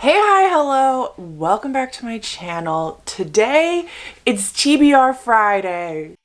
Hey, hi, hello, welcome back to my channel. Today, it's TBR Friday.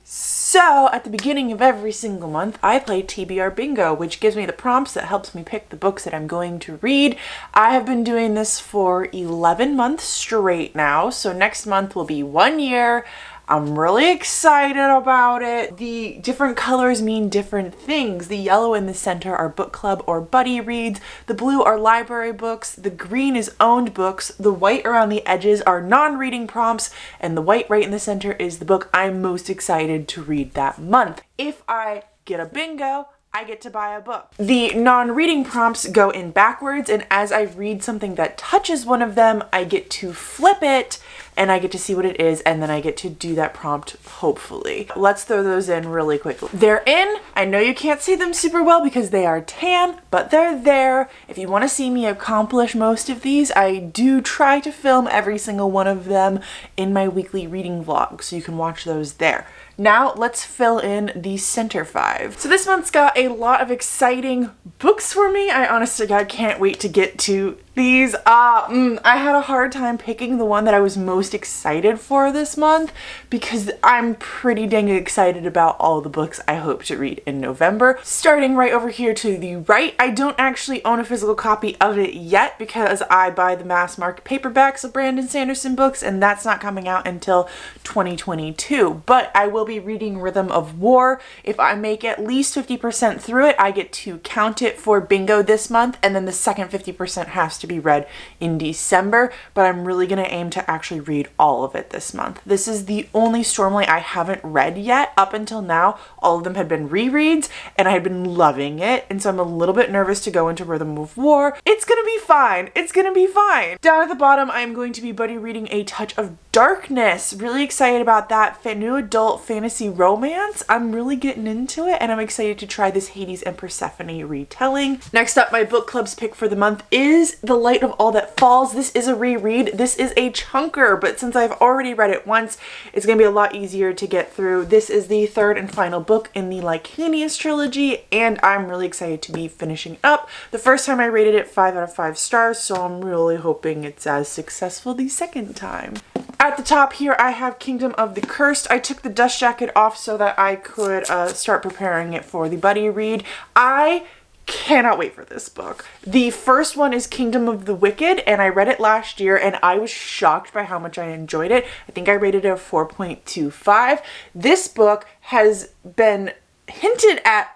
So, at the beginning of every single month, I play TBR Bingo, which gives me the prompts that helps me pick the books that I'm going to read. I have been doing this for 11 months straight now, so next month will be 1 year. I'm really excited about it. The different colors mean different things. The yellow in the center are book club or buddy reads. The blue are library books. The green is owned books. The white around the edges are non-reading prompts. And the white right in the center is the book I'm most excited to read that month. If I get a bingo, I get to buy a book. The non-reading prompts go in backwards, and as I read something that touches one of them, I get to flip it and I get to see what it is, and then I get to do that prompt, hopefully. Let's throw those in really quickly. They're in. I know you can't see them super well because they are tan, but they're there. If you want to see me accomplish most of these, I do try to film every single one of them in my weekly reading vlog, so you can watch those there. Now let's fill in the center five. So this month's got a lot of exciting books for me. I honestly God can't wait to get to these. I had a hard time picking the one that I was most excited for this month because I'm pretty dang excited about all the books I hope to read in November. Starting right over here to the right, I don't actually own a physical copy of it yet because I buy the mass market paperbacks of Brandon Sanderson books, and that's not coming out until 2022. But I will be reading Rhythm of War. If I make at least 50% through it, I get to count it for bingo this month, and then the second 50% has to be read in December, but I'm really going to aim to actually read all of it this month. This is the only Stormlight I haven't read yet. Up until now, all of them had been rereads, and I had been loving it, and so I'm a little bit nervous to go into Rhythm of War. It's gonna be fine. It's gonna be fine. Down at the bottom, I'm going to be buddy reading A Touch of Darkness. Really excited about that new adult fantasy romance. I'm really getting into it, and I'm excited to try this Hades and Persephone retelling. Next up, my book club's pick for the month is The Light of All That Falls. This is a reread. This is a chunker, but since I've already read it once, it's gonna be a lot easier to get through. This is the third and final book in the Lycanius trilogy, and I'm really excited to be finishing up. The first time I rated it 5 out of 5 stars, so I'm really hoping it's as successful the second time. At the top here, I have Kingdom of the Cursed. I took the dust jacket off so that I could start preparing it for the buddy read. I cannot wait for this book. The first one is Kingdom of the Wicked, and I read it last year, and I was shocked by how much I enjoyed it. I think I rated it a 4.25. This book has been hinted at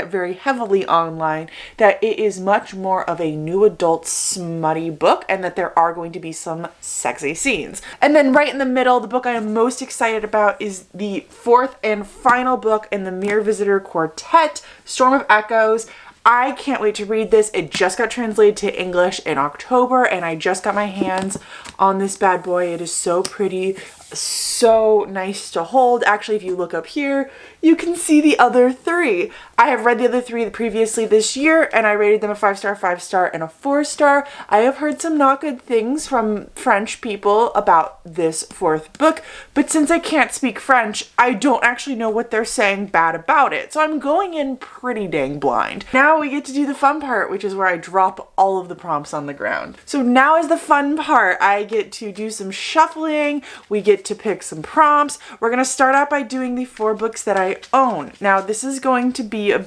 very heavily online, that it is much more of a new adult smutty book and that there are going to be some sexy scenes. And then right in the middle, the book I am most excited about is the fourth and final book in the Mere Visitor Quartet, Storm of Echoes. I can't wait to read this. It just got translated to English in October, and I just got my hands on this bad boy. It is so pretty, so nice to hold. Actually, if you look up here, you can see the other three. I have read the other three previously this year, and I rated them a 5-star, 5-star, and a 4-star. I have heard some not good things from French people about this fourth book, but since I can't speak French, I don't actually know what they're saying bad about it. So I'm going in pretty dang blind. Now we get to do the fun part, which is where I drop all of the prompts on the ground. So now is the fun part. I get to do some shuffling. We get to pick some prompts. We're going to start out by doing the 4 books that I own. Now this is going to be a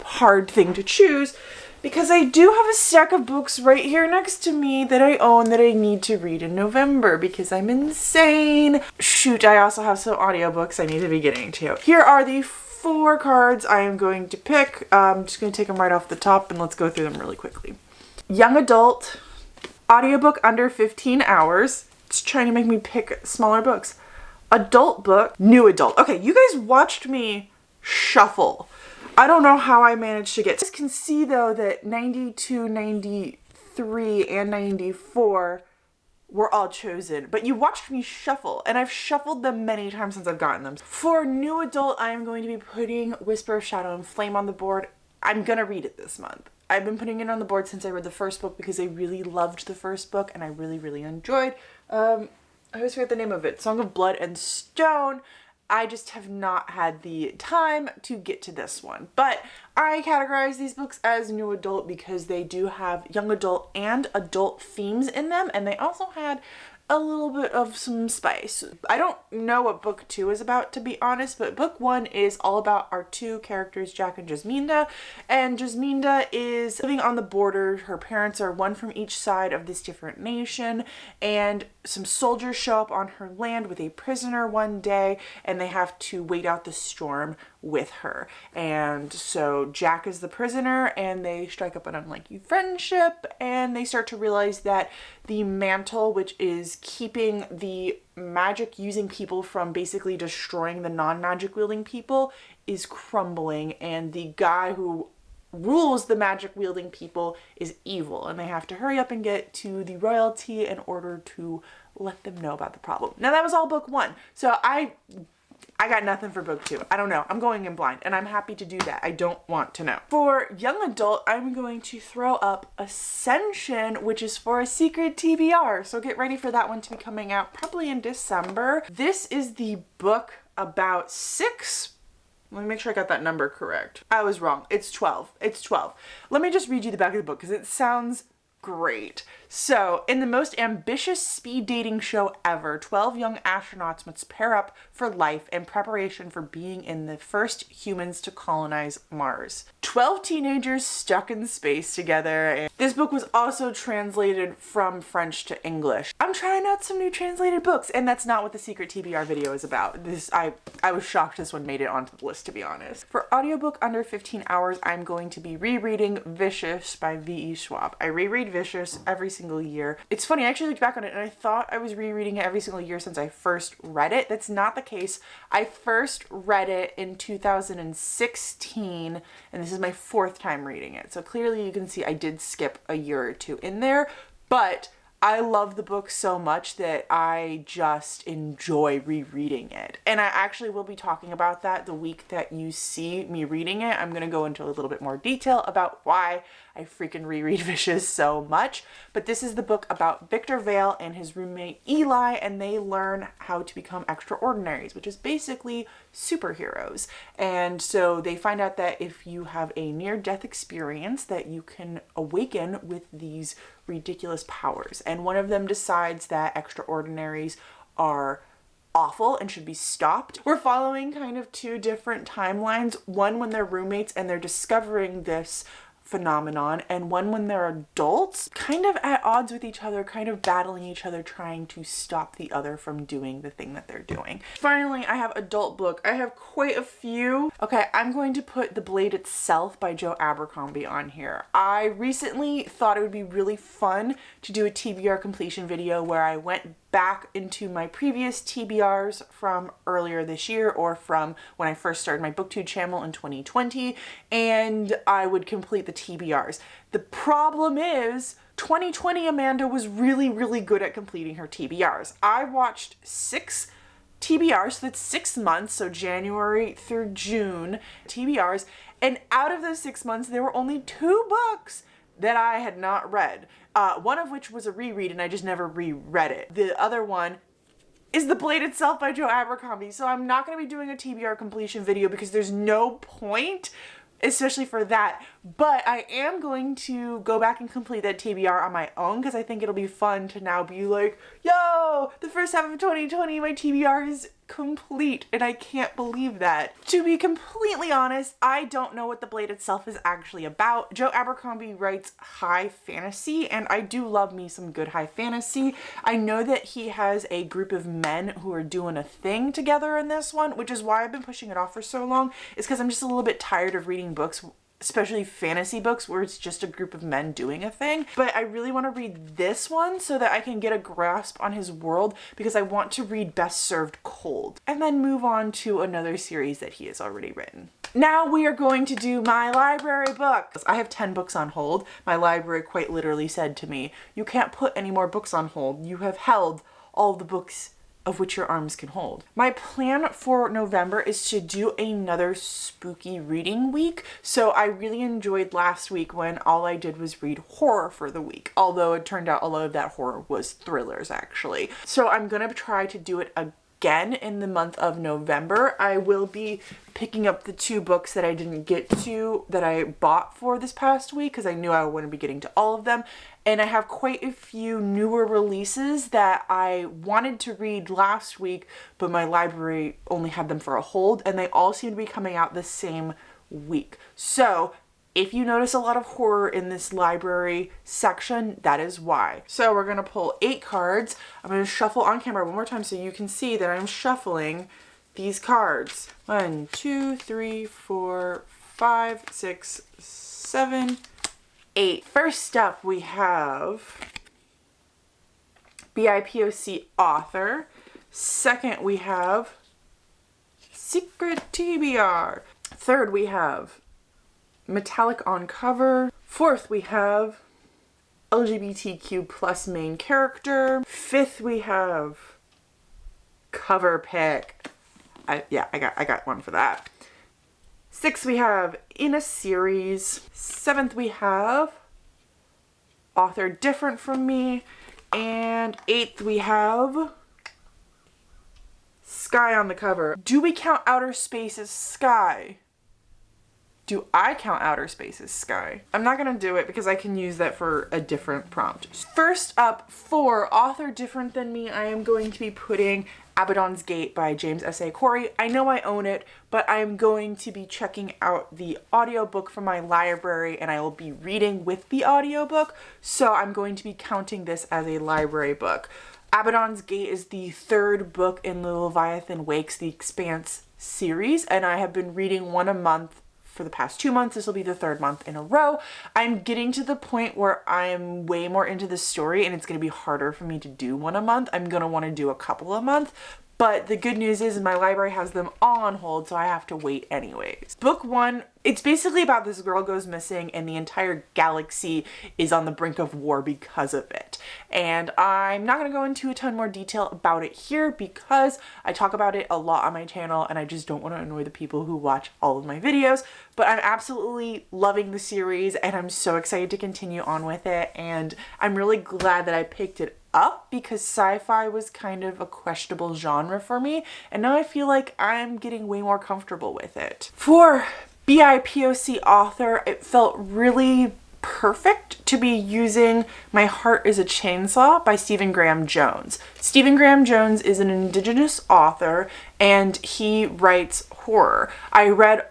hard thing to choose because I do have a stack of books right here next to me that I own that I need to read in November because I'm insane. Shoot, I also have some audiobooks I need to be getting to. Here are the 4 cards I am going to pick. I'm just going to take them right off the top and let's go through them really quickly. Young adult, audiobook under 15 hours. It's trying to make me pick smaller books. Adult book, new adult. Okay, you guys watched me shuffle. I don't know how I managed to get. You guys can see though that 92, 93, and 94 were all chosen, but you watched me shuffle, and I've shuffled them many times since I've gotten them. For new adult, I am going to be putting Whisper of Shadow and Flame on the board. I'm gonna read it this month. I've been putting it on the board since I read the first book because I really loved the first book and I really enjoyed. I always forget the name of it. Song of Blood and Stone. I just have not had the time to get to this one. But I categorize these books as new adult because they do have young adult and adult themes in them, and they also had a little bit of some spice. I don't know what book 2 is about, to be honest, but book 1 is all about our two characters, Jack and Jasminda. And Jasminda is living on the border. Her parents are one from each side of this different nation, and some soldiers show up on her land with a prisoner one day, and they have to wait out the storm with her. And so Jack is the prisoner, and they strike up an unlikely friendship, and they start to realize that the mantle, which is keeping the magic using people from basically destroying the non-magic wielding people, is crumbling, and the guy who rules the magic wielding people is evil, and they have to hurry up and get to the royalty in order to let them know about the problem. Now that was all book 1, so I got nothing for book 2. I don't know. I'm going in blind, and I'm happy to do that. I don't want to know. For young adult, I'm going to throw up Ascension, which is for a secret TBR. So get ready for that one to be coming out probably in December. This is the book about 6. Let me make sure I got that number correct. I was wrong. It's 12. It's 12. Let me just read you the back of the book because it sounds great. So, in the most ambitious speed dating show ever, 12 young astronauts must pair up for life in preparation for being in the first humans to colonize Mars. 12 teenagers stuck in space together. This book was also translated from French to English. I'm trying out some new translated books, and that's not what the secret TBR video is about. I was shocked this one made it onto the list, to be honest. For audiobook under 15 hours, I'm going to be rereading Vicious by V.E. Schwab. I reread Vicious every single year. It's funny, I actually looked back on it and I thought I was rereading it every single year since I first read it. That's not the case. I first read it in 2016, and this is my 4th time reading it. So clearly you can see I did skip a year or 2 in there, but I love the book so much that I just enjoy rereading it. And I actually will be talking about that the week that you see me reading it. I'm going to go into a little bit more detail about why I freaking reread Vicious so much. But this is the book about Victor Vale and his roommate Eli, and they learn how to become extraordinaries, which is basically superheroes. And so they find out that if you have a near-death experience, that you can awaken with these ridiculous powers. And one of them decides that extraordinaries are awful and should be stopped. We're following kind of 2 different timelines. One when they're roommates and they're discovering this phenomenon, and one when they're adults, kind of at odds with each other, kind of battling each other, trying to stop the other from doing the thing that they're doing. Finally, I have adult book. I have quite a few. Okay, I'm going to put The Blade Itself by Joe Abercrombie on here. I recently thought it would be really fun to do a TBR completion video where I went back into my previous TBRs from earlier this year or from when I first started my BookTube channel in 2020, and I would complete the TBRs. The problem is 2020 Amanda was really, really good at completing her TBRs. I watched 6 TBRs, so that's 6 months, so January through June TBRs, and out of those 6 months there were only 2 books that I had not read. One of which was a reread and I just never reread it. The other one is The Blade Itself by Joe Abercrombie. So I'm not going to be doing a TBR completion video because there's no point, especially for that. But I am going to go back and complete that TBR on my own because I think it'll be fun to now be like, yo, the first half of 2020, my TBR is complete, and I can't believe that. To be completely honest, I don't know what The Blade Itself is actually about. Joe Abercrombie writes high fantasy, and I do love me some good high fantasy. I know that he has a group of men who are doing a thing together in this one, which is why I've been pushing it off for so long, is because I'm just a little bit tired of reading books, especially fantasy books where it's just a group of men doing a thing. But I really want to read this one so that I can get a grasp on his world, because I want to read Best Served Cold and then move on to another series that he has already written. Now we are going to do my library books. I have 10 books on hold. My library quite literally said to me, you can't put any more books on hold. You have held all the books of which your arms can hold. My plan for November is to do another spooky reading week. So I really enjoyed last week when all I did was read horror for the week, although it turned out a lot of that horror was thrillers actually. So I'm gonna try to do it again again in the month of November. I will be picking up the 2 books that I didn't get to that I bought for this past week because I knew I wouldn't be getting to all of them. And I have quite a few newer releases that I wanted to read last week, but my library only had them for a hold, and they all seem to be coming out the same week. So if you notice a lot of horror in this library section, that is why. So we're gonna pull 8 cards. I'm gonna shuffle on camera one more time so you can see that I'm shuffling these cards. 1, 2, 3, 4, 5, 6, 7, 8. First up, we have BIPOC author. Second, we have secret TBR. Third, we have metallic on cover. Fourth, we have LGBTQ plus main character. Fifth, we have cover pick. I got one for that. Sixth, we have in a series. Seventh, we have author different from me. And 8th, we have sky on the cover. Do we count outer space as sky? Do I count outer space as sky? I'm not gonna do it because I can use that for a different prompt. First up, for author different than me, I am going to be putting Abaddon's Gate by James S.A. Corey. I know I own it, but I'm going to be checking out the audiobook from my library, and I will be reading with the audiobook, so I'm going to be counting this as a library book. Abaddon's Gate is the 3rd book in the Leviathan Wakes the Expanse series, and I have been reading one a month for the past 2 months. This will be the 3rd month in a row. I'm getting to the point where I'm way more into the story and it's going to be harder for me to do one a month. I'm going to want to do a couple a month. But the good news is my library has them all on hold, so I have to wait anyways. Book 1, it's basically about this girl goes missing and the entire galaxy is on the brink of war because of it. And I'm not going to go into a ton more detail about it here because I talk about it a lot on my channel and I just don't want to annoy the people who watch all of my videos. But I'm absolutely loving the series and I'm so excited to continue on with it. And I'm really glad that I picked it up because sci-fi was kind of a questionable genre for me, and now I feel like I'm getting way more comfortable with it. For BIPOC author, it felt really perfect to be using My Heart is a Chainsaw by Stephen Graham Jones. Stephen Graham Jones is an Indigenous author and he writes horror. I read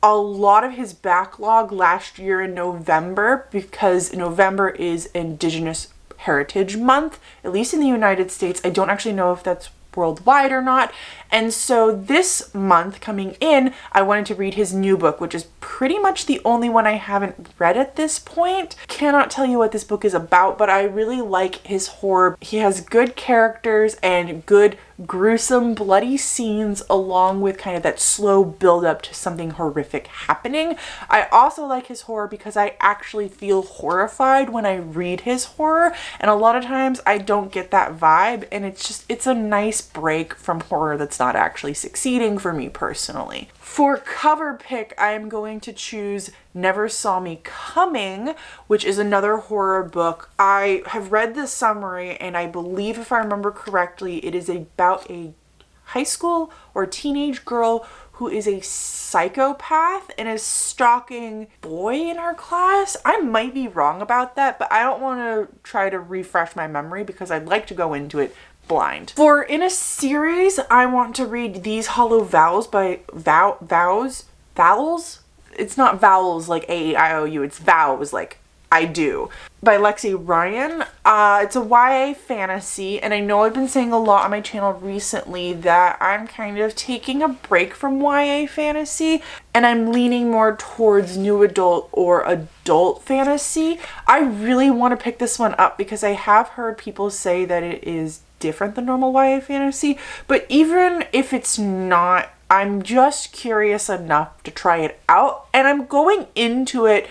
a lot of his backlog last year in November because November is Indigenous Heritage Month, at least in the United States. I don't actually know if that's worldwide or not. And so this month coming in, I wanted to read his new book, which is pretty much the only one I haven't read at this point. Cannot tell you what this book is about, but I really like his horror. He has good characters and good gruesome bloody scenes along with kind of that slow build up to something horrific happening. I also like his horror because I actually feel horrified when I read his horror, and a lot of times I don't get that vibe, and it's a nice break from horror that's not actually succeeding for me personally. For cover pick, I'm going to choose Never Saw Me Coming, which is another horror book. I have read the summary, and I believe, if I remember correctly, it is about a high school or teenage girl who is a psychopath and is stalking a boy in her class. I might be wrong about that, but I don't want to try to refresh my memory because I'd like to go into it blind. For in a series, I want to read These Hollow Vowels by Vowels? It's not vowels like A-E-I-O-U, it's vows like I do, by Lexi Ryan. It's a YA fantasy, and I know I've been saying a lot on my channel recently that I'm kind of taking a break from YA fantasy, and I'm leaning more towards new adult or adult fantasy. I really want to pick this one up because I have heard people say that it is different than normal YA fantasy, but even if it's not, I'm just curious enough to try it out, and I'm going into it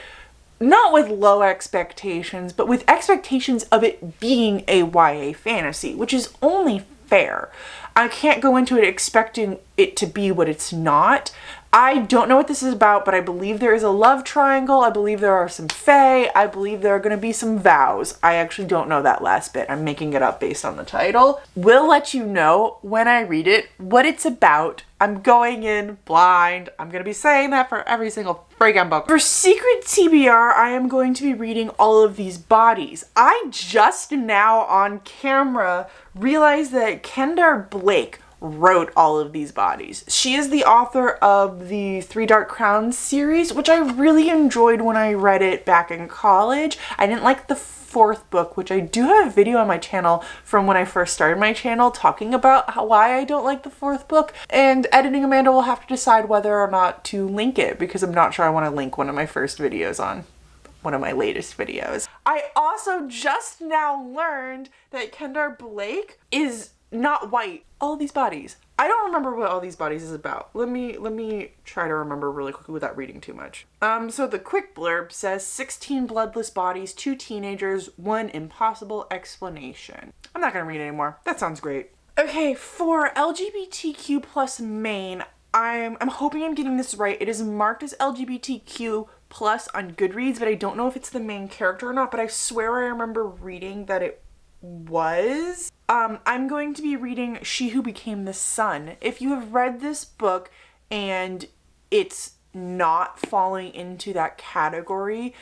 not with low expectations, but with expectations of it being a YA fantasy, which is only fair. I can't go into it expecting it to be what it's not. I don't know what this is about, but I believe there is a love triangle. I believe there are some fae. I believe there are going to be some vows. I actually don't know that last bit. I'm making it up based on the title. Will let you know when I read it what it's about. I'm going in blind. I'm going to be saying that for every single friggin' book. For Secret TBR, I am going to be reading All of These Bodies. I just now on camera realized that Kendar Blake wrote All of These Bodies. She is the author of the Three Dark Crowns series, which I really enjoyed when I read it back in college. I didn't like the fourth book, which I do have a video on my channel from when I first started my channel talking about why I don't like the fourth book, and Editing Amanda will have to decide whether or not to link it, because I'm not sure I want to link one of my first videos on one of my latest videos. I also just now learned that Kendar Blake is not white. All These Bodies. I don't remember what All These Bodies is about. Let me try to remember really quickly without reading too much. So the quick blurb says 16 bloodless bodies, 2 teenagers, 1 impossible explanation. I'm not gonna read anymore. That sounds great. Okay, for LGBTQ plus main, I'm hoping I'm getting this right. It is marked as LGBTQ plus on Goodreads, but I don't know if it's the main character or not, but I swear I remember reading that it was. I'm going to be reading She Who Became the Sun. If you have read this book and it's not falling into that category,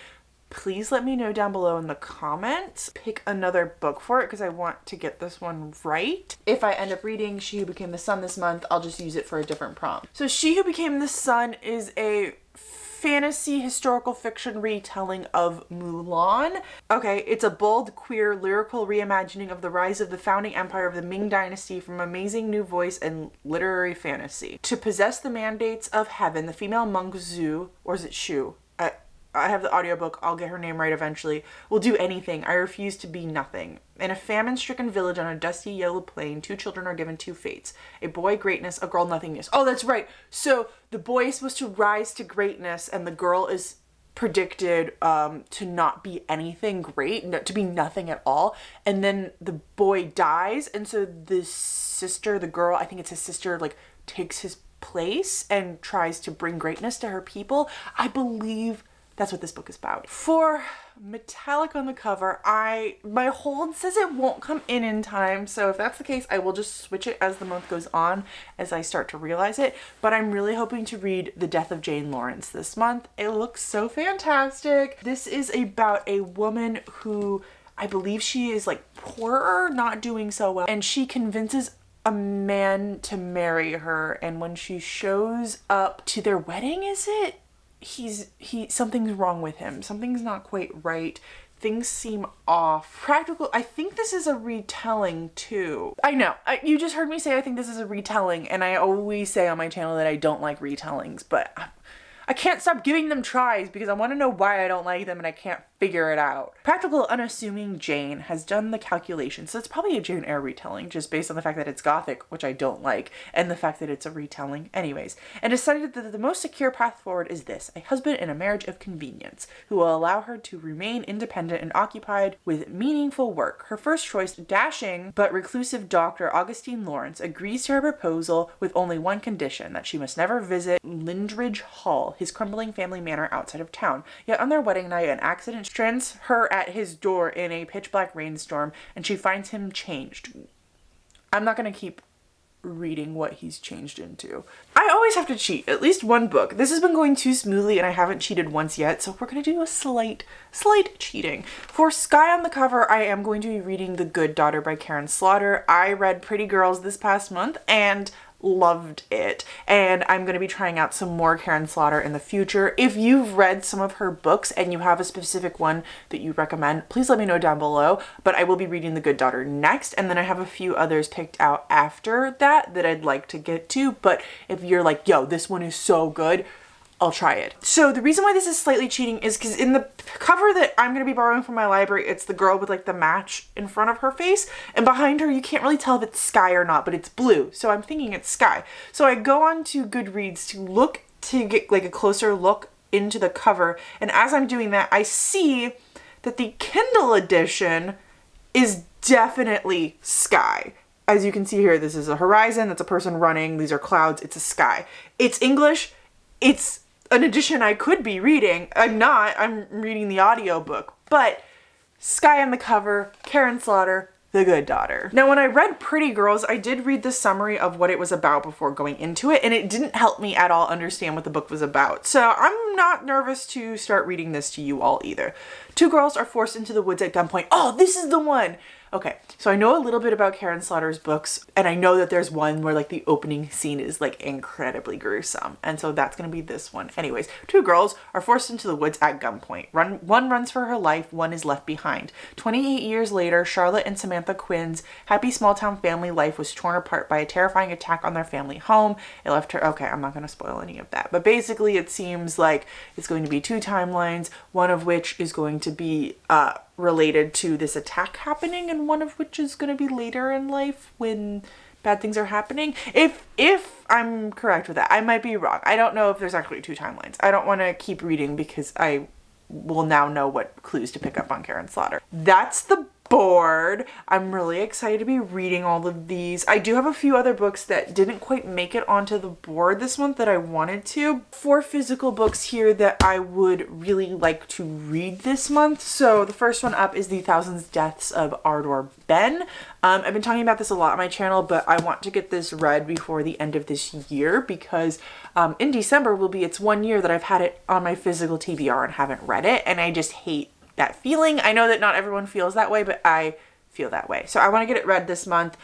please let me know down below in the comments. Pick another book for it because I want to get this one right. If I end up reading She Who Became the Sun this month, I'll just use it for a different prompt. So She Who Became the Sun is a fantasy historical fiction retelling of Mulan. Okay, it's a bold, queer, lyrical reimagining of the rise of the founding empire of the Ming Dynasty from amazing new voice and literary fantasy. To possess the mandates of heaven, the female monk Zhu, or is it Shu? I have the audiobook, I'll get her name right eventually, will do anything. I refuse to be nothing. In a famine-stricken village on a dusty yellow plain, 2 children are given 2 fates. A boy greatness, a girl nothingness. Oh, that's right. So the boy is supposed to rise to greatness and the girl is predicted to not be anything great, to be nothing at all. And then the boy dies, and so the sister, the girl, I think it's his sister, like takes his place and tries to bring greatness to her people. I believe that's what this book is about. For metallic on the cover, my hold says it won't come in time, so if that's the case, I will just switch it as the month goes on as I start to realize it. But I'm really hoping to read The Death of Jane Lawrence this month. It looks so fantastic. This is about a woman who, I believe she is like poorer, not doing so well, and she convinces a man to marry her, and when she shows up to their wedding, is it? Something's wrong with him. Something's not quite right. Things seem off. Practical, I think this is a retelling too. I know, you just heard me say I think this is a retelling, and I always say on my channel that I don't like retellings, but I can't stop giving them tries because I want to know why I don't like them and I can't figure it out. Practical unassuming Jane has done the calculation, so it's probably a Jane Eyre retelling just based on the fact that it's gothic, which I don't like, and the fact that it's a retelling anyways, and decided that the most secure path forward is this: a husband in a marriage of convenience who will allow her to remain independent and occupied with meaningful work. Her first choice, dashing but reclusive Dr. Augustine Lawrence, agrees to her proposal with only one condition: that she must never visit Lindridge Hall, his crumbling family manor outside of town. Yet on their wedding night, an accident strands her at his door in a pitch black rainstorm, and she finds him changed. I'm not going to keep reading what he's changed into. I always have to cheat at least one book. This has been going too smoothly and I haven't cheated once yet, so we're going to do a slight cheating. For Sky on the cover, I am going to be reading The Good Daughter by Karen Slaughter. I read Pretty Girls this past month and loved it, and I'm going to be trying out some more Karen Slaughter in the future. If you've read some of her books and you have a specific one that you recommend, please let me know down below, but I will be reading The Good Daughter next, and then I have a few others picked out after that I'd like to get to. But if you're like, yo, this one is so good, I'll try it. So the reason why this is slightly cheating is because in the cover that I'm going to be borrowing from my library, it's the girl with like the match in front of her face, and behind her you can't really tell if it's sky or not, but it's blue, so I'm thinking it's sky. So I go on to Goodreads to get like a closer look into the cover, and as I'm doing that, I see that the Kindle edition is definitely sky. As you can see here, this is a horizon, that's a person running, these are clouds, it's a sky. It's English. it's an edition I could be reading. I'm not. I'm reading the audiobook. But Sky on the cover, Karen Slaughter, The Good Daughter. Now, when I read Pretty Girls, I did read the summary of what it was about before going into it, and it didn't help me at all understand what the book was about. So I'm not nervous to start reading this to you all either. Two girls are forced into the woods at gunpoint. Oh, this is the one! Okay, so I know a little bit about Karen Slaughter's books, and I know that there's one where like the opening scene is like incredibly gruesome, and so that's gonna be this one. Anyways, two girls are forced into the woods at gunpoint. One runs for her life, one is left behind. 28 years later, Charlotte and Samantha Quinn's happy small town family life was torn apart by a terrifying attack on their family home. It left her, okay, I'm not gonna spoil any of that, but basically it seems like it's going to be two timelines, one of which is going to be related to this attack happening, and one of which is going to be later in life when bad things are happening. If I'm correct with that, I might be wrong. I don't know if there's actually two timelines. I don't want to keep reading because I will now know what clues to pick up on Karen Slaughter. That's the board. I'm really excited to be reading all of these. I do have a few other books that didn't quite make it onto the board this month that I wanted to. 4 physical books here that I would really like to read this month. So the first one up is The Thousand Deaths of Ardor Ben. I've been talking about this a lot on my channel, but I want to get this read before the end of this year because in December will be its 1 year that I've had it on my physical TBR and haven't read it, and I just hate that feeling. I know that not everyone feels that way, but I feel that way. So I want to get it read this month.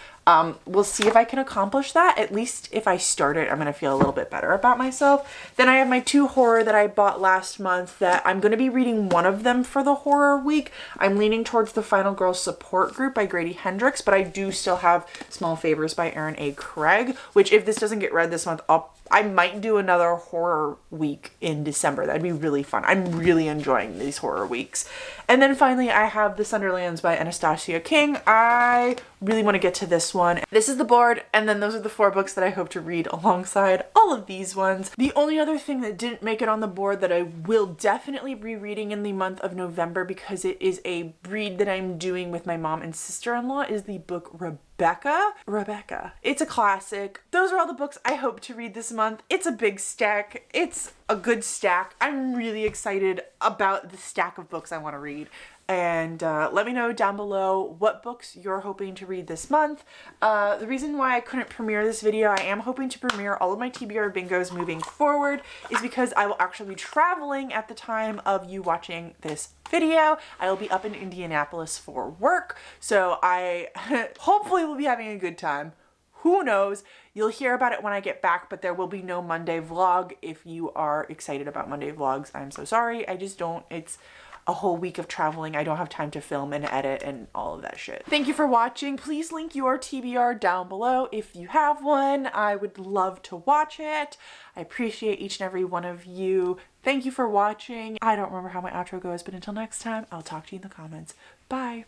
We'll see if I can accomplish that. At least if I start it, I'm going to feel a little bit better about myself. Then I have my 2 horror that I bought last month that I'm going to be reading one of them for the horror week. I'm leaning towards The Final Girl Support Group by Grady Hendrix, but I do still have Small Favors by Erin A. Craig, which if this doesn't get read this month, I might do another horror week in December. That'd be really fun. I'm really enjoying these horror weeks. And then finally, I have The Sunderlands by Anastasia King. I really want to get to this one. This is the board, and then those are the 4 books that I hope to read alongside all of these ones. The only other thing that didn't make it on the board that I will definitely be reading in the month of November, because it is a read that I'm doing with my mom and sister-in-law, is the book Rebecca. It's a classic. Those are all the books I hope to read this month. It's a big stack. It's a good stack. I'm really excited about the stack of books I want to read. And let me know down below what books you're hoping to read this month. The reason why I couldn't premiere this video, I am hoping to premiere all of my TBR bingos moving forward, is because I will actually be traveling at the time of you watching this video. I will be up in Indianapolis for work, so I hopefully will be having a good time. Who knows? You'll hear about it when I get back, but there will be no Monday vlog. If you are excited about Monday vlogs, I'm so sorry. I just don't. It's a whole week of traveling. I don't have time to film and edit and all of that shit. Thank you for watching. Please link your TBR down below if you have one. I would love to watch it. I appreciate each and every one of you. Thank you for watching. I don't remember how my outro goes, but until next time, I'll talk to you in the comments. Bye.